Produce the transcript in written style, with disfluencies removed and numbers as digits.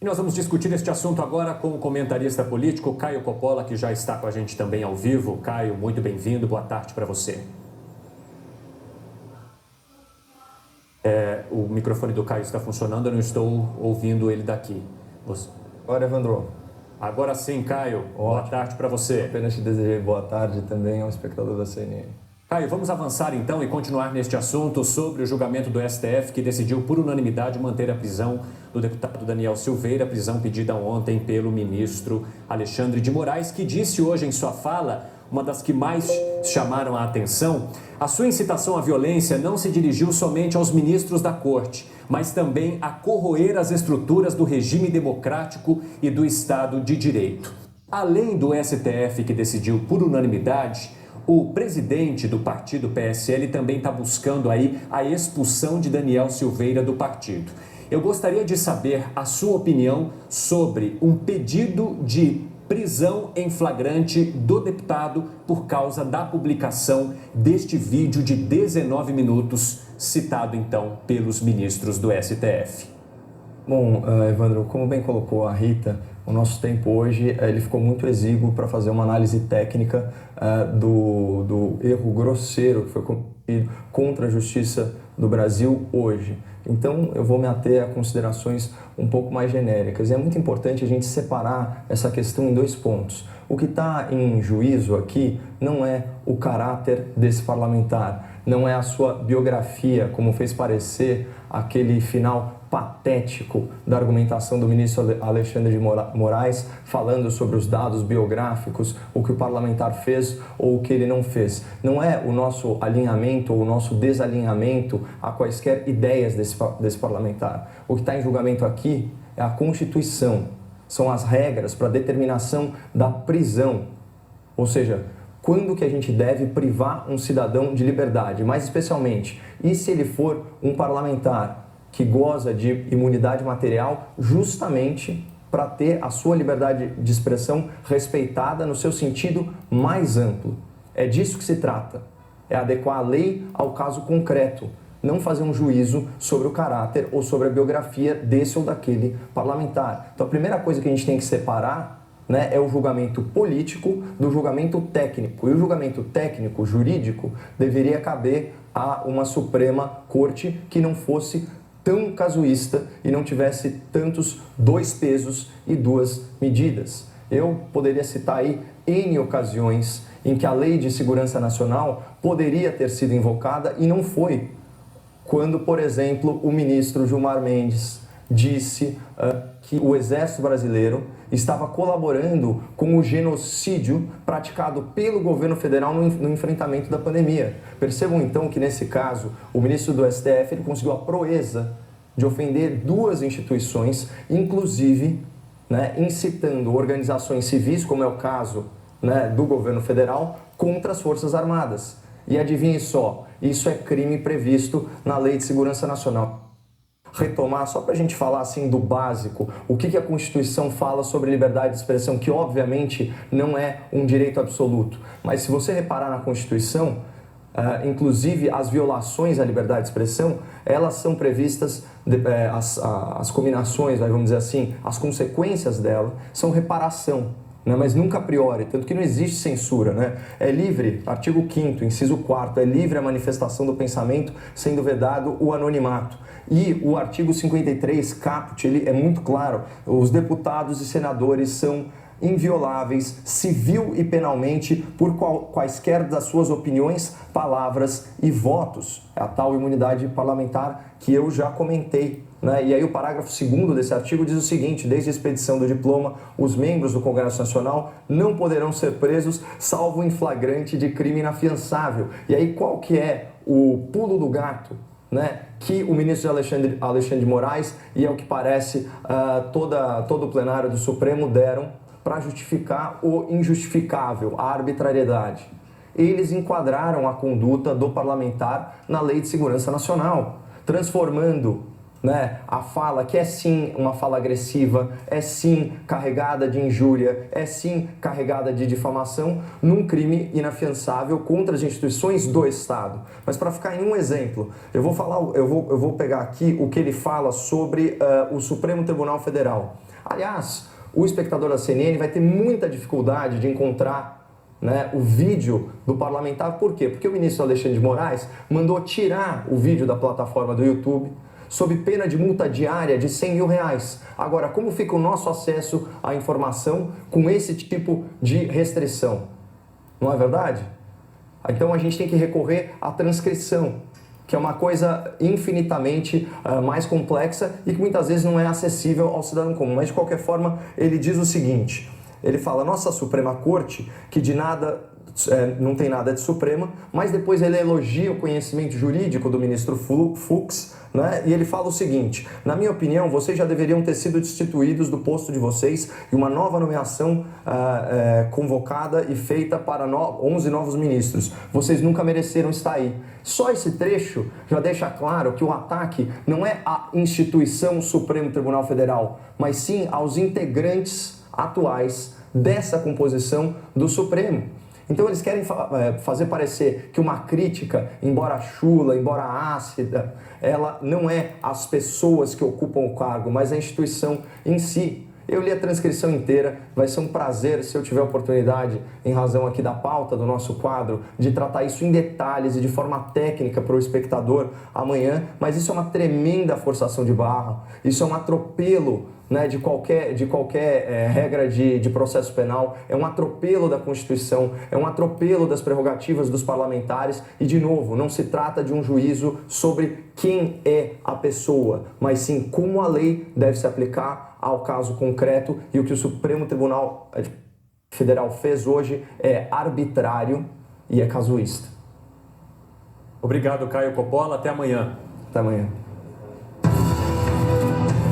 Nós vamos discutir este assunto agora com o comentarista político Caio Coppola, que já está com a gente também ao vivo. Caio, muito bem-vindo, boa tarde para você. O microfone do Caio está funcionando, eu não estou ouvindo ele daqui. Agora, Evandro. Agora sim, Caio, boa tarde para você. Apenas te desejei boa tarde também ao espectador da CNN. Caio, vamos avançar então e continuar neste assunto sobre o julgamento do STF, que decidiu por unanimidade manter a prisão do deputado Daniel Silveira, prisão pedida ontem pelo ministro Alexandre de Moraes, que disse hoje em sua fala, uma das que mais chamaram a atenção, a sua incitação à violência não se dirigiu somente aos ministros da corte, mas também a corroer as estruturas do regime democrático e do Estado de Direito. Além do STF, que decidiu por unanimidade, o presidente do partido PSL também está buscando aí a expulsão de Daniel Silveira do partido. Eu gostaria de saber a sua opinião sobre um pedido de prisão em flagrante do deputado por causa da publicação deste vídeo de 19 minutos, citado então pelos ministros do STF. Bom, Evandro, como bem colocou a Rita, o nosso tempo hoje ele ficou muito exíguo para fazer uma análise técnica do erro grosseiro que foi cometido contra a Justiça do Brasil hoje. Então, eu vou me ater a considerações um pouco mais genéricas. E é muito importante a gente separar essa questão em dois pontos. O que está em juízo aqui não é o caráter desse parlamentar, não é a sua biografia, como fez parecer aquele final patético da argumentação do ministro Alexandre de Moraes, falando sobre os dados biográficos, o que o parlamentar fez ou o que ele não fez. Não é o nosso alinhamento ou o nosso desalinhamento a quaisquer ideias desse parlamentar. O que está em julgamento aqui é a Constituição, são as regras para a determinação da prisão, ou seja, quando que a gente deve privar um cidadão de liberdade, mais especialmente, e se ele for um parlamentar que goza de imunidade material justamente para ter a sua liberdade de expressão respeitada no seu sentido mais amplo. É disso que se trata, é adequar a lei ao caso concreto, não fazer um juízo sobre o caráter ou sobre a biografia desse ou daquele parlamentar. Então a primeira coisa que a gente tem que separar, né, é o julgamento político do julgamento técnico. E o julgamento técnico, jurídico, deveria caber a uma Suprema Corte que não fosse tão casuísta e não tivesse tantos dois pesos e duas medidas. Eu poderia citar aí N ocasiões em que a Lei de Segurança Nacional poderia ter sido invocada e não foi. Quando, por exemplo, o ministro Gilmar Mendes disse que o Exército Brasileiro estava colaborando com o genocídio praticado pelo governo federal no enfrentamento da pandemia. Percebam então que nesse caso o ministro do STF ele conseguiu a proeza de ofender duas instituições, inclusive, né, incitando organizações civis, como é o caso, né, do governo federal, contra as Forças Armadas. E adivinhe só, isso é crime previsto na Lei de Segurança Nacional. Retomar, só para a gente falar assim do básico, o que a Constituição fala sobre liberdade de expressão, que obviamente não é um direito absoluto. Mas se você reparar na Constituição, inclusive as violações à liberdade de expressão, elas são previstas, as combinações, vamos dizer assim, as consequências dela são reparação. Mas nunca a priori, tanto que não existe censura, né? É livre, artigo 5º, inciso 4º, é livre a manifestação do pensamento, sendo vedado o anonimato. E o artigo 53, caput, ele é muito claro, os deputados e senadores são invioláveis, civil e penalmente, por quaisquer das suas opiniões, palavras e votos. É a tal imunidade parlamentar que eu já comentei. E aí o parágrafo 2º desse artigo diz o seguinte: desde a expedição do diploma, os membros do Congresso Nacional não poderão ser presos, salvo em flagrante de crime inafiançável. E aí qual que é o pulo do gato, né, que o ministro Alexandre de Moraes e, ao que parece, todo o plenário do Supremo deram para justificar o injustificável, a arbitrariedade? Eles enquadraram a conduta do parlamentar na Lei de Segurança Nacional, transformando né, a fala que é sim uma fala agressiva, é sim carregada de injúria, é sim carregada de difamação, num crime inafiançável contra as instituições do Estado. Mas para ficar em um exemplo, eu vou pegar aqui o que ele fala sobre o Supremo Tribunal Federal. Aliás, o espectador da CNN vai ter muita dificuldade de encontrar, né, o vídeo do parlamentar. Por quê? Porque o ministro Alexandre de Moraes mandou tirar o vídeo da plataforma do YouTube sob pena de multa diária de R$100 mil. Agora, como fica o nosso acesso à informação com esse tipo de restrição? Não é verdade? Então a gente tem que recorrer à transcrição, que é uma coisa infinitamente mais complexa e que muitas vezes não é acessível ao cidadão comum. Mas de qualquer forma, ele diz o seguinte, ele fala, nossa Suprema Corte, que de nada, não tem nada de Suprema, mas depois ele elogia o conhecimento jurídico do ministro Fux, né? E ele fala o seguinte, na minha opinião, vocês já deveriam ter sido destituídos do posto de vocês e uma nova nomeação convocada e feita para 11 novos ministros. Vocês nunca mereceram estar aí. Só esse trecho já deixa claro que o ataque não é à instituição Supremo Tribunal Federal, mas sim aos integrantes atuais dessa composição do Supremo. Então eles querem fazer parecer que uma crítica, embora chula, embora ácida, ela não é as pessoas que ocupam o cargo, mas a instituição em si. Eu li a transcrição inteira, vai ser um prazer, se eu tiver oportunidade, em razão aqui da pauta do nosso quadro, de tratar isso em detalhes e de forma técnica para o espectador amanhã, mas isso é uma tremenda forçação de barra, isso é um atropelo, né, de qualquer regra de processo penal, é um atropelo da Constituição, é um atropelo das prerrogativas dos parlamentares e, de novo, não se trata de um juízo sobre quem é a pessoa, mas sim como a lei deve se aplicar ao caso concreto, e o que o Supremo Tribunal Federal fez hoje é arbitrário e é casuísta. Obrigado, Caio Coppola. Até amanhã. Até amanhã.